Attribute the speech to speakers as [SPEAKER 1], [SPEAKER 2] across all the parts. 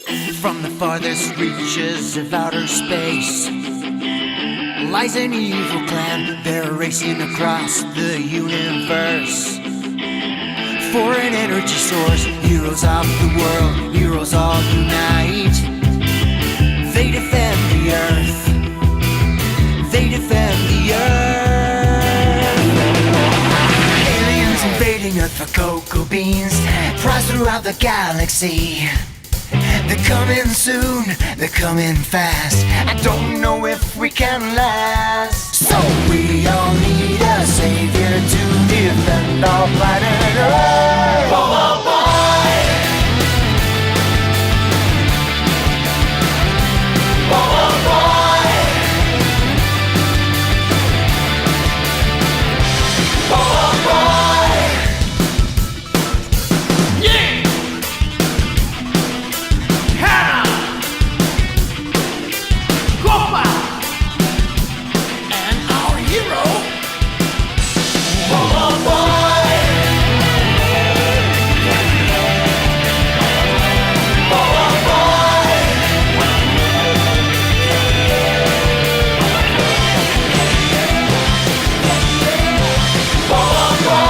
[SPEAKER 1] From the farthest reaches of outer space lies an evil clan. They're racing across the universe for an energy source. Heroes of the world, heroes all unite. They defend the earth. They defend the earth. Aliens invading Earth for cocoa beans, prize throughout the galaxy. They're coming soon, they're coming fast. I don't know if we can last. So we all need a savior to defend our planet Earth. Boy, boy. Boy, boy. Boy, boy. Yeah. Ha. Copa. And our hero. Boy, boy. Boy, boy. Boy, boy.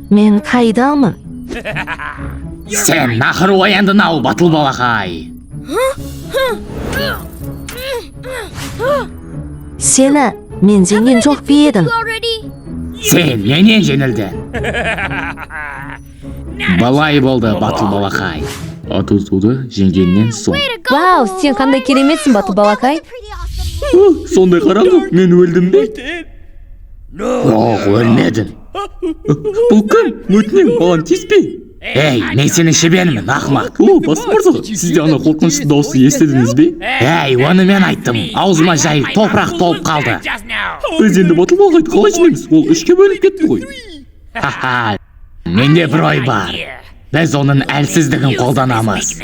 [SPEAKER 2] Men қайдамын?
[SPEAKER 3] Sen nahır oyandın ау, батыл балақай.
[SPEAKER 2] Seni men жеңген жоқ па едім?
[SPEAKER 3] Sen менен жеңілдің. Былай болды, батыл балақай. Атузуды жеңгеннен соң.
[SPEAKER 2] Вау, сен қандай кереметсің, батыл балақай.
[SPEAKER 3] Сондай қараңғы, мен өлдім бе? Жоқ, өлмедім. Бұл кім? Өтінен балан тиіспей. Ей, мен сені шебенмін, ақымақ. Бас мырза, сізде ана қорқынышты дауысы естідіңіз бе? Ей, оны мен айттым. Аузыма жай топырақ толып қалды. Біз енді батыл балақайды қалай жеңеміз? Ол үшке бөлініп кетті ғой. Ха-ха, менде бір ой бар. Біз оның әлсіздігін қолданамыз.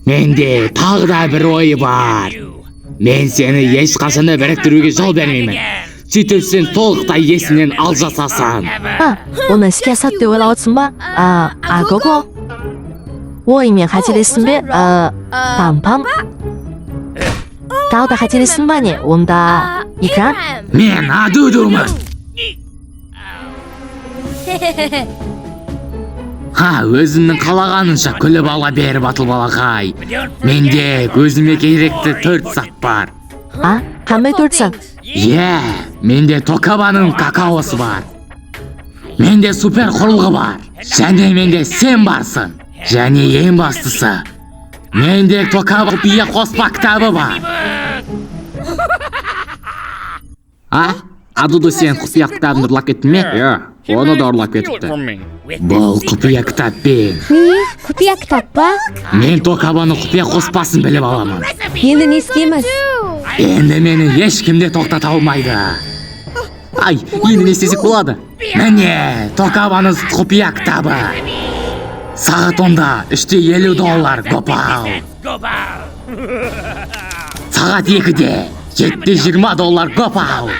[SPEAKER 3] Менде тағы да бір ой бар. Мен сені ешқашаны біріктіруге жол бермеймін. Сөйтіп сен толықтай есінен алжасасың.
[SPEAKER 2] Оны іске асат деп ойлап отырсың ба? Агого? Оймен қателестің бе? Пам-пам? Тағы да қателестің ба не? Онда экран?
[SPEAKER 3] Мен Адудумын. Өзіңнің қалағанынша күліп ала бер, батыл балақай. Менде өзіме керекті 4 сақ бар.
[SPEAKER 2] Қандай 4 сақ?
[SPEAKER 3] Менде Токабаның какаосы бар. Менде супер құрылғы бар. Және менде сен барсың. Және ең бастысы, менде Токаба құпия қоспа кітабы бар. Адуду сен құпия кітабын ұрлап кеттің ме? Оны да ұрлап кетіпті. Бұл құпия кітап бен.
[SPEAKER 2] Құпия кітап па?
[SPEAKER 3] Мен Токабаның құпия қоспасын біліп аламын.
[SPEAKER 2] Енді не істейміз?
[SPEAKER 3] Енді мені ешкімде тоқтата алмайды. Енді не істесек болады? Міне, Токабаның құпия кітабы. Сағат онда $50 гопал. Сағат 2-де $720 гопал.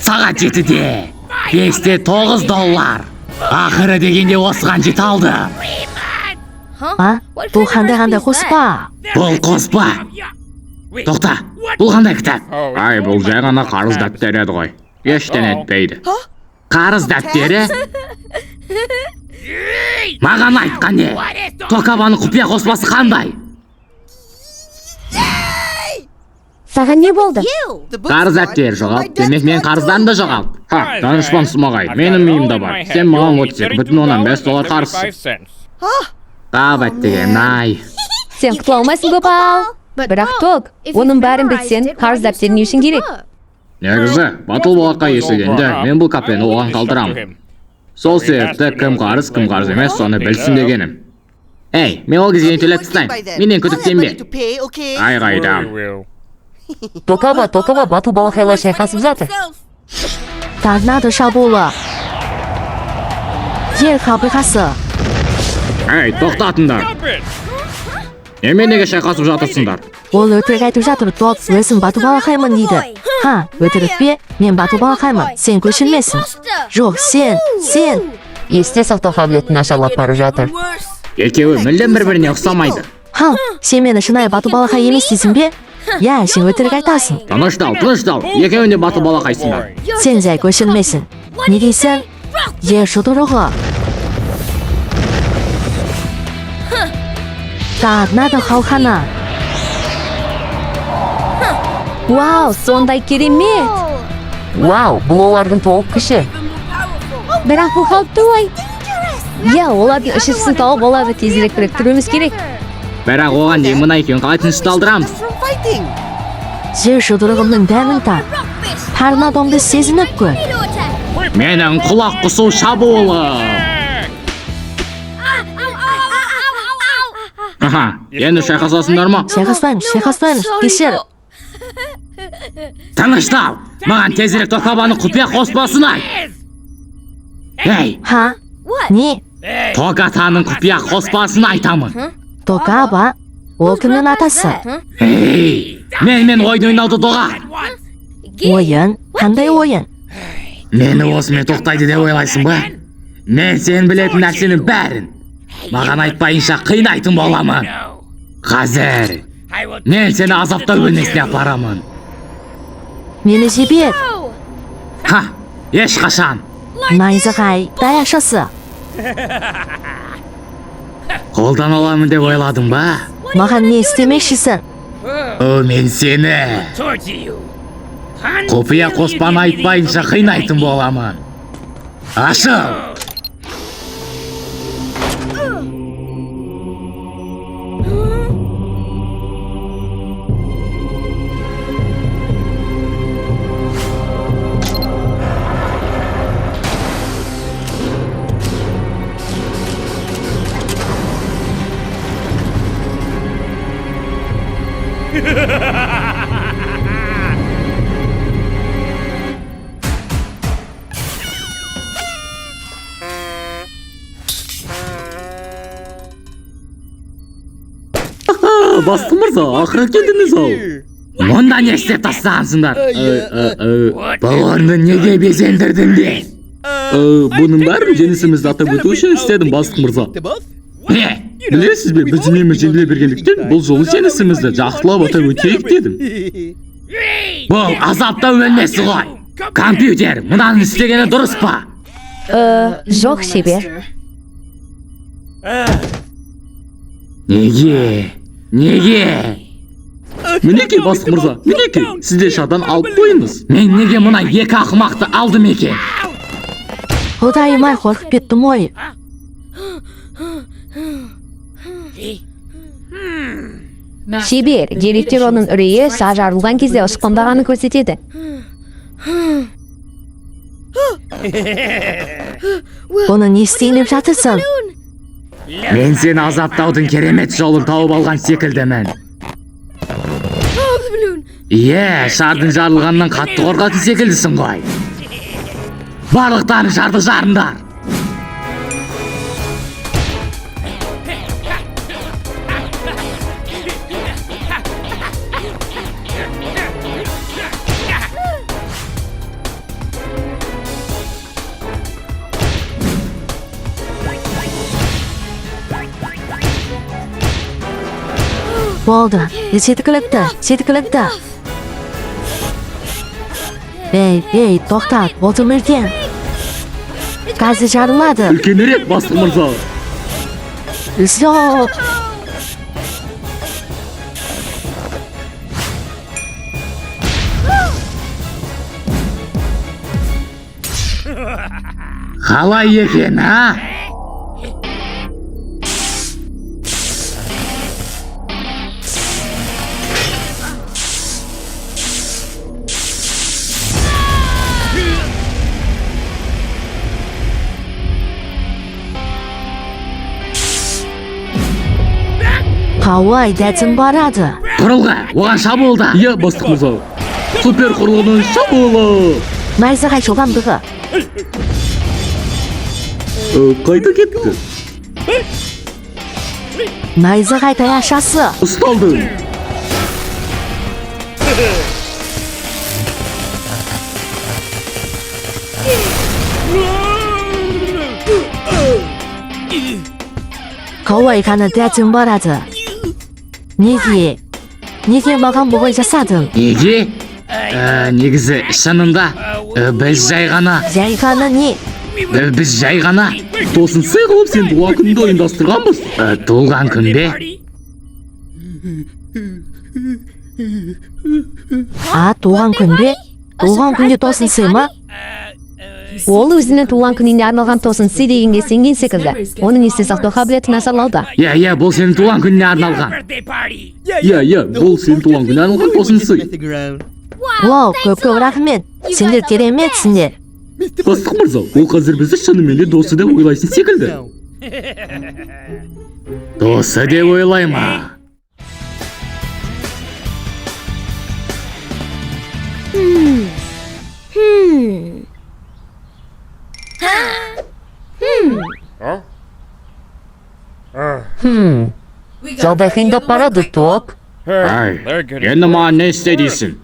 [SPEAKER 3] Сағат 7-де $5-9. Ақыры дегенде осыған жет алды.
[SPEAKER 2] Бұл қандай қоспа?
[SPEAKER 3] Бұл қоспа. Тоқта, бұл қандай кітап? Бұл жай ғана қарыз дәптері еді ғой. Ештен етпейді. Қарыз дәптері? Маған айтқан не? Токабаның құпия қоспасы қандай?
[SPEAKER 2] Саған не болды?
[SPEAKER 3] Қарыз дәптері жоғалып, демек мен қарыздан да жоғалып. Данышпан Смағай, менің миымда бар. Сен маған $35 қарызсың. Қабат деген ай.
[SPEAKER 2] Сен құтыла алмайсың, Гопал. Бірақ Ток, оның бәрін білсең, қарыз дәптерін не үшін керек?
[SPEAKER 3] Негізі, батыл балақай естігенде мен бұл капені оған қалдырамын. Сол себепті кім қарыз емес, соны білсін дегенім. Ей, мен ол кезген төлеп тастайын. Менен күдіктенбе. Ай қайдам.
[SPEAKER 2] Токаба батыл балақайлар шайқасып жатыр. Торнадо шабуылы. Жер қабырғасы.
[SPEAKER 3] Ей, тоқтатыңдар. Неменеге шайқасып жатырсыңдар?
[SPEAKER 2] Ол өтірік айтып жатыр, Док, өзін бату балақаймын дейді. Ха, өтірік пе? Мен бату балақаймын, сен көшілмесін. Жоқ, сен.
[SPEAKER 4] Есте сақтау қабілетін нашарлап бара жатыр.
[SPEAKER 3] Екеуі мүлдем бір-біріне ұқсамайды.
[SPEAKER 2] Ха, сен мені шынайы бату балақай емес дейсің бе? Я, сен өтірік айтасың.
[SPEAKER 3] Тыныштал. Екеуін де бату балақайсыңдар.
[SPEAKER 2] Сен жай көшілмесін. Не дейсің? Е жұдырығы. Да, надо халқана.
[SPEAKER 5] Вау, сондай керемет!
[SPEAKER 4] Вау, бұл олардың толық күші.
[SPEAKER 5] Бірақ бұл қауіпті ғой. Иә, олардың ішісін тауып оларды тезірек біріктіруіміз керек.
[SPEAKER 3] Бірақ оған дейін мына екеуін қалай тынышталдырамыз?
[SPEAKER 2] Жер жұдырығымның дәмін та. Торнадомды сезініп көр.
[SPEAKER 3] Менің құлақ құсу шабуылым. Аха, енді шайқасасыңдар ма?
[SPEAKER 2] Шайқаспаймыз, кешір.
[SPEAKER 3] Тыныштал, маған тезірек Токабаның құпия қоспасын айт. Ей,
[SPEAKER 2] Ха? Не?
[SPEAKER 3] Токатаның құпия қоспасын айтамын.
[SPEAKER 2] Токаба? Ол кімнің атасы?
[SPEAKER 3] Ей, мен ойын ойнауды доға.
[SPEAKER 2] Ойын? Қандай ойын?
[SPEAKER 3] Мені осымен тоқтайды деп ойлайсың ба? Мен сен білетін нәрсенің бәрін маған айтпайынша қинайтын боламын. Қазір мен сені азаптау бөлмесіне апарамын.
[SPEAKER 2] Мені жібер.
[SPEAKER 3] Ха, ешқашан.
[SPEAKER 2] Найзағай, даяшасы.
[SPEAKER 3] Қолдан аламын деп ойладың ба?
[SPEAKER 2] Маған не істемекшісің?
[SPEAKER 3] Мен сені құпия қоспаны айтпайынша қинайтын боламын. Ашыл! Бастық мырза, ақыры келдіңіз ау. Мұнда не істеп тастағансыңдар? Бұл орынды неге безендірдіңдер? Бұның бәрін жеңісімізді атап өту үшін істедім, бастық мырза. Не? Білесіз бе, біздің өмір жеңіле бергендіктен бұл жолы жеңісімізді жақсылап атап өтейік дедім. Бұл азаптау өлмесі ғой. Компьютер, мұнаны істегені дұрыс па?
[SPEAKER 5] Жоқ, шебер.
[SPEAKER 3] Неге? Мінеке, бастық мырза, мінеке, сізде шадан алып қойыңыз. Мен неге мұна екі ақымақты алдым екен?
[SPEAKER 2] Құдайым-ай, қорқып кеттім ой.
[SPEAKER 5] Шебер, деректер оның үрейі жарылған кезде ұшқындағанын көрсетеді.
[SPEAKER 2] Бұны не істейініп жатырсың?
[SPEAKER 3] Мен сені азаптаудың керемет жолын тауып алған секілдімін. Шардың жарылғаннан қатты қорқатын секілдісің ғой. Барлықтарын шарды жарындар.
[SPEAKER 2] Болды, жеткілікті. Ей, тоқтат, отыр мүлден. Қазір жарылады.
[SPEAKER 3] Үлкенірек, бастық мырза.
[SPEAKER 2] Жоқ.
[SPEAKER 3] Қалай екен, а?
[SPEAKER 2] Қалай дәтім барады.
[SPEAKER 3] Құрылғы, оған шабуылда. Иә, бастық мырза. Супер құрылғының шабуылы.
[SPEAKER 2] Найзағай жылдамдығы.
[SPEAKER 3] Қайда кетті?
[SPEAKER 2] найза қайта ашасы.
[SPEAKER 3] Ұсталдым.
[SPEAKER 2] Қалай ғана дәтім барады. Неге маған бұғай жасадың?
[SPEAKER 3] Неге? Негізі шынында біз жай ғана
[SPEAKER 2] не?
[SPEAKER 3] Біз жай ғана тосын сый қылып сен туған күнді ойындастырғанбыз. Туылған күн бе?
[SPEAKER 2] Туған күн бе? Туған күнде тосын сый ма?
[SPEAKER 5] Ол өзінің туған күніне арналған тосын сый дегенге сенген секілді. Оның есте сақтау қабілетін нашарлауда.
[SPEAKER 3] Иә, бұл сенің туған күніне арналған. Иә, бұл сенің туған күніне арналған тосын сый.
[SPEAKER 2] Вау, көп рахмет. Сендер кереметсіңдер.
[SPEAKER 3] Бастық мырза, ол қазір бізді шынымен де досы деп ойлайсың секілді. Досы деп ойлайма.
[SPEAKER 4] Жолда қиындап барады, топ.
[SPEAKER 3] Ай, енді маған не істе дейсің?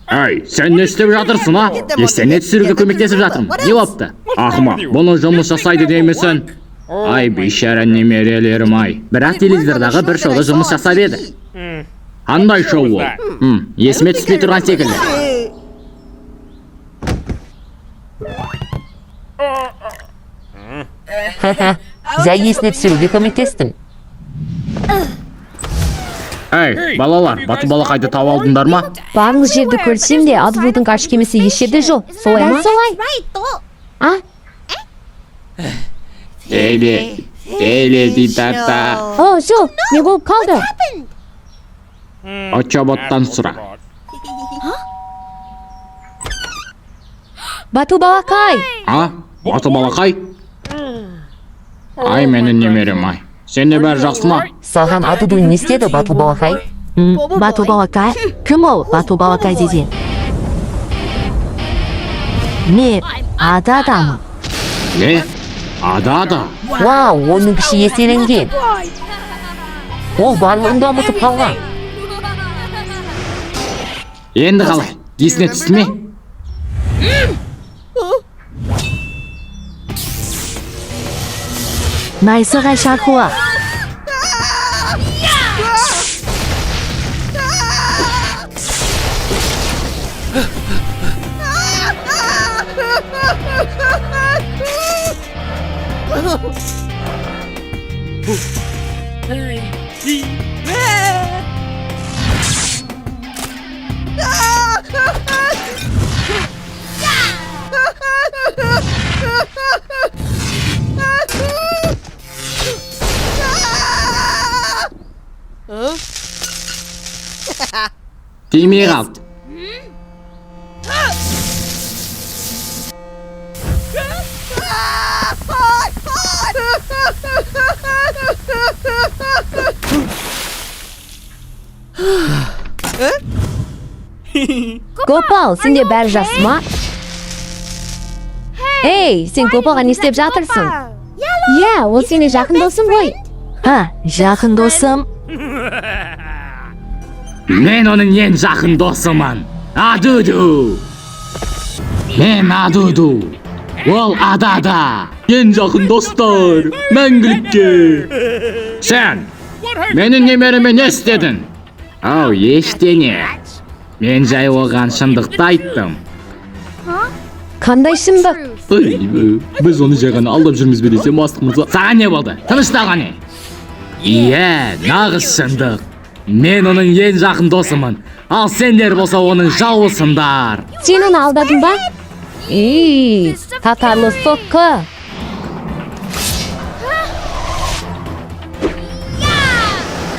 [SPEAKER 3] Ай, сен не істеп жатырсың, а? Есіне түсіруге көмектесіп жатырмын. Не болыпты? Ақымақ, бұны жұмыс жасайды деймісің? Ай, бейшара немерелерім ай. Бірақ теледидардағы бір шоуда жұмыс жасап еді. Қандай шоу ол? Есіме түспей тұрған секілді.
[SPEAKER 4] Жай есіне түсіруге көмектестім.
[SPEAKER 3] Әй, балалар, бату балақайды тауып алдыңдар ма?
[SPEAKER 5] Барыңыз жерді көрсем де, Адырудың қаш кемесі еш жерде жоқ. Солай ма? А?
[SPEAKER 3] Теледидарда.
[SPEAKER 5] Жоқ, не болып қалды?
[SPEAKER 3] Очоботтан сұра.
[SPEAKER 5] Бату балақай!
[SPEAKER 3] Бату балақай? Ай, менің немерем ай. Сен де бәрі жақсы ма?
[SPEAKER 4] Саған Адыру не істеді, бату балақай?
[SPEAKER 2] Бату балақай? Кім ол бату балақай деген? Мен ада адамын.
[SPEAKER 3] Не? Ада?
[SPEAKER 4] Вау, оның кіші еселенген. Ол барлығын да ұмытып қалған.
[SPEAKER 3] Енді қалай? Есіне түсті ме?
[SPEAKER 2] Найзағай шарқуы.
[SPEAKER 3] Тимей қалды.
[SPEAKER 5] Гопал, сенде бәрі жақсы ма? Ей, сен Гопалға не істеп жатырсың? Иә, ол сені жақын досым ғой.
[SPEAKER 2] Жақын досым.
[SPEAKER 3] Мен оның ең жақын досымын. Адуду. Мен Адуду. Ол Адада. Ең жақын достар. Мәңгілікке. Сен, менің немереме не істедің? Ау, ештеңе. Мен жай оған шындықты айттым.
[SPEAKER 5] Қандай шындық?
[SPEAKER 3] Біз оны жай ғана алдап жүрміз бе десем бастығымызға. Саған не болды? Тынышталған не? Иә, нағыз шындық. Мен оның ең жақын досымын. Ал сендер болса оның жауысыңдар.
[SPEAKER 5] Сен оны алдадың ба? Қатарлы соққы.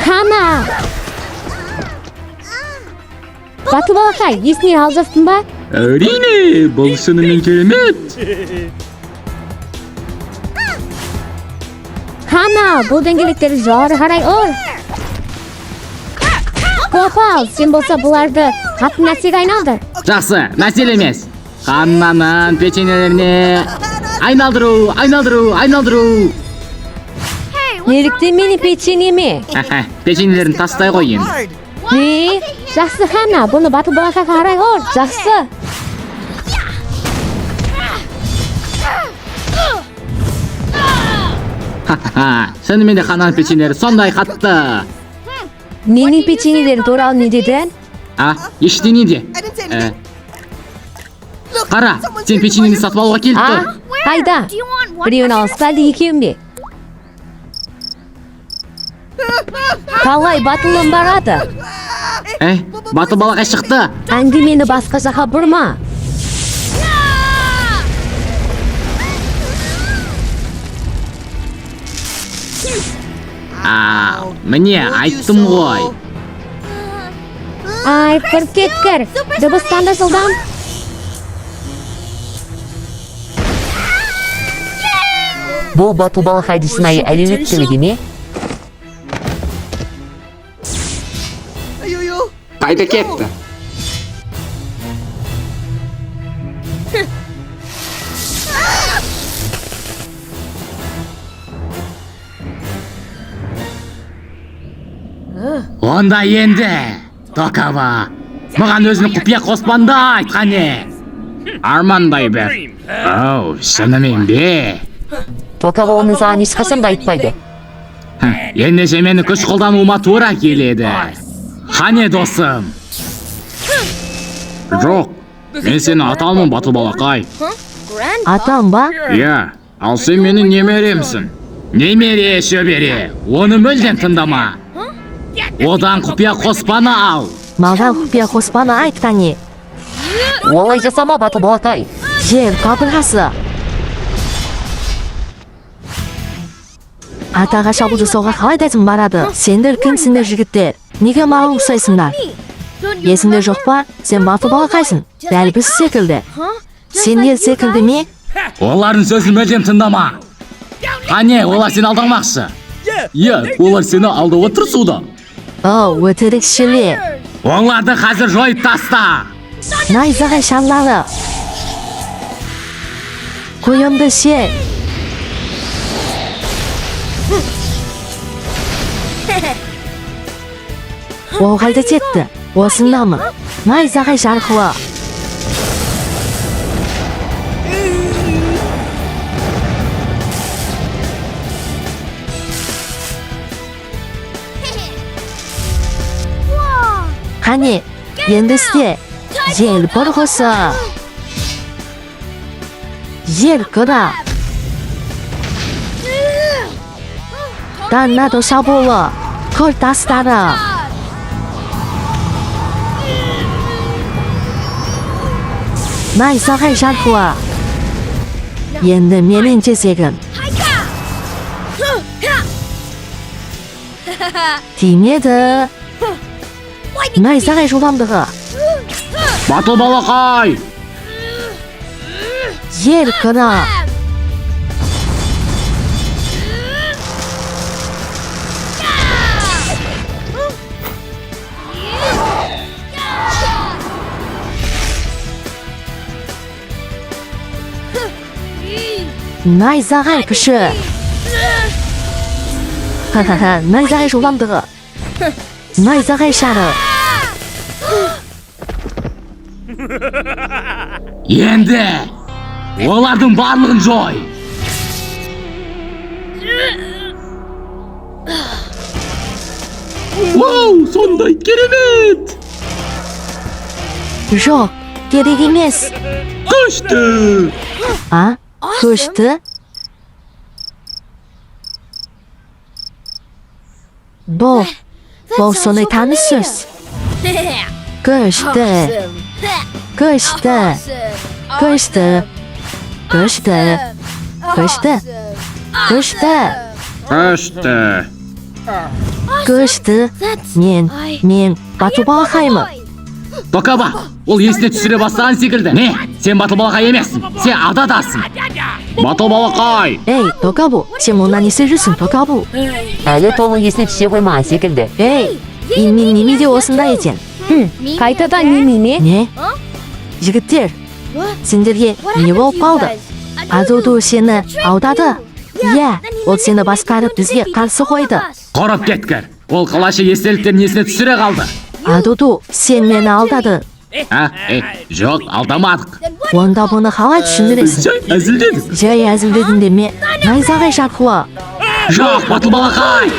[SPEAKER 5] Қана! Бату балақай, есіне алжастың ба?
[SPEAKER 3] Әрине, бұл шынымен керемет.
[SPEAKER 5] Қана, бұл деңгелектері жоғары қарай ұр. Гопал, сен болса бұларды қатты нәрсеге айналдыр.
[SPEAKER 3] Жақсы, мәселе емес. Қаннанын печенелеріне айналдыру.
[SPEAKER 5] Неліктен мені печенеме?
[SPEAKER 3] Печенелерін тастай қой енді.
[SPEAKER 1] Hard.
[SPEAKER 5] Не? Жақсы ғана, бұны батыл балаға қарай ғор, жақсы.
[SPEAKER 3] Шынымен де Хананың печенелері сондай қатты.
[SPEAKER 5] Менің печенелерім туралы не дедің?
[SPEAKER 3] Ештеңе де.
[SPEAKER 1] I didn't say anything.
[SPEAKER 3] Қара, сен печенені сатып алуға келіп тұр.
[SPEAKER 5] Қайда? Біреуін алыста әлде екеуін бе? Қалай батылым барады?
[SPEAKER 3] Батыл балаға шықты.
[SPEAKER 5] Әңгімені басқа жаққа бұрма.
[SPEAKER 3] Міне, айттым ғой.
[SPEAKER 5] Ай, кір кеткір. Дыбыстан да жылдам.
[SPEAKER 4] Бұл батыл балақайды сынайы әлеуеттілігі ме?
[SPEAKER 1] Аю-ю.
[SPEAKER 3] Қайда кетті? Онда енді, Токаба, маған өзінің құпия қоспанды айтқан е. Армандай бер. Шынымен бе?
[SPEAKER 4] Токаба оны саған ешқашан да айтпайды.
[SPEAKER 3] Ендеше мені күш қолдануыма тура келеді. Қане досым? Жоқ, мен сені аталмын батыл балақай.
[SPEAKER 2] Атам ба?
[SPEAKER 3] Иә, ал сен менің немеремсің. Немере шөбере, оны мүлдем тыңдама. Одан құпия қоспаны ал.
[SPEAKER 2] Маған құпия қоспаны айт қане.
[SPEAKER 4] Олай жасама батыл балақай.
[SPEAKER 2] Жер қабырғасы. Атаға шабуыл жасауға қалай дәтім барады? Сендер кімсіңдер жігіттер? Неге маған ұқсайсыңдар? Есіңде жоқ па? Сен батыл балақайсың. Дәл біз секілді. Сендер секілді ме?
[SPEAKER 3] Олардың сөзін мүлдем тыңдама. Қане, олар сені алдамақшы. Иә, олар сені алдауға тырысуда.
[SPEAKER 2] Өтірікшілер.
[SPEAKER 3] Оларды қазір жойып таста.
[SPEAKER 2] Найзағай шарлары. Қойымды ше. Ол қайда кетті? Осында ма? Найзағай жарқылы. Қане, енді істе. Жел бұрғысы. Жел қыра. Торнадо шабуылы. Көл тастары. Найзағай жарқылы. Енді менің кезегім. Тимеді. Найзағай жылдамдығы.
[SPEAKER 3] Батыл балақай.
[SPEAKER 2] Жер қыра. Найзағай күші. Найзағай жылдамдығы. Найзағай шары.
[SPEAKER 3] Енді олардың барлығын жой. Вау, сондай керемет.
[SPEAKER 2] Жоқ, керек емес.
[SPEAKER 3] Күшті.
[SPEAKER 2] Күшті? Бұл сондай таныс сөз. Күшті. Күшті. Күшті. Күшті. Күшті. Күшті.
[SPEAKER 3] Күшті.
[SPEAKER 2] Күшті. Мен батыл балақаймын.
[SPEAKER 3] Токаба, ол есіне түсіре бастаған секілді. Не? Сен батыл балақай емессің. Сен ададасың. Батыл балақай.
[SPEAKER 2] Ей, Токабу, сен мұнан есе жүрсің, Токабу.
[SPEAKER 4] Әлі толы есіне түсе қоймаған секілді.
[SPEAKER 2] Ей, неме де осында екен.
[SPEAKER 5] Қайтадан неме ме?
[SPEAKER 2] Не? Жігіттер, сендерге не болып қалды? Адуду сені алдады. Иә, ол сені басқарып бізге қарсы қойды.
[SPEAKER 3] Құрып кеткір. Ол қалашы естеліктерін есіне түсіре қалды.
[SPEAKER 2] Адуду, сен мені алдады.
[SPEAKER 3] Жоқ, алдамадық.
[SPEAKER 2] Онда бұны қалай түсіндіресің?
[SPEAKER 3] Жай әзілдедік.
[SPEAKER 2] Жай әзілдедің деме. Найзағай шарқылы.
[SPEAKER 3] Жоқ, батыл балақай.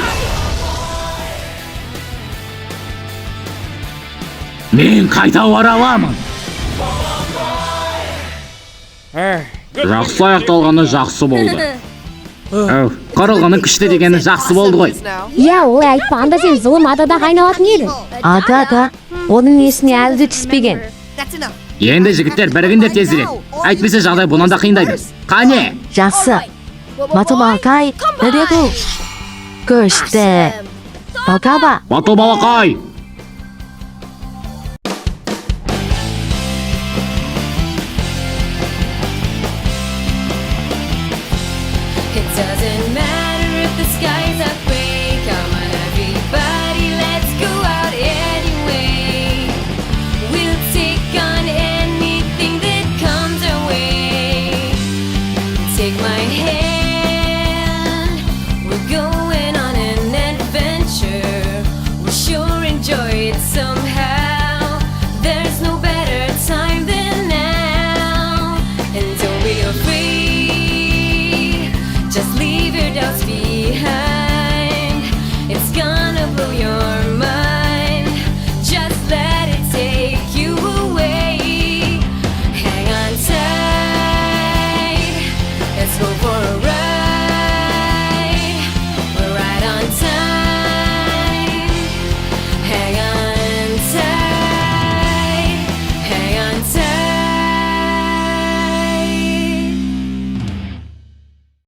[SPEAKER 3] Мен қайта ора аламын. Жақсы аяқталғаны жақсы болды. Қырылғаны күшті дегені жақсы болды ғой.
[SPEAKER 5] Иә, олай айтпағанда сен зұлым адада қайналатын едің.
[SPEAKER 2] Ада.
[SPEAKER 5] Оның есіне әлі де түспеген.
[SPEAKER 3] Енді жігіттер бірігіндер тезірек. Әйтпесе жағдай бұнан да қиындайды. Қане?
[SPEAKER 2] Жақсы. Батыл балақай, nerede? Күшті. Балқаба.
[SPEAKER 3] Батыл балақай.
[SPEAKER 6] It doesn't matter if the skies are gray. Come on, everybody, let's go out anyway. We'll take on anything that comes our way. Take my hand.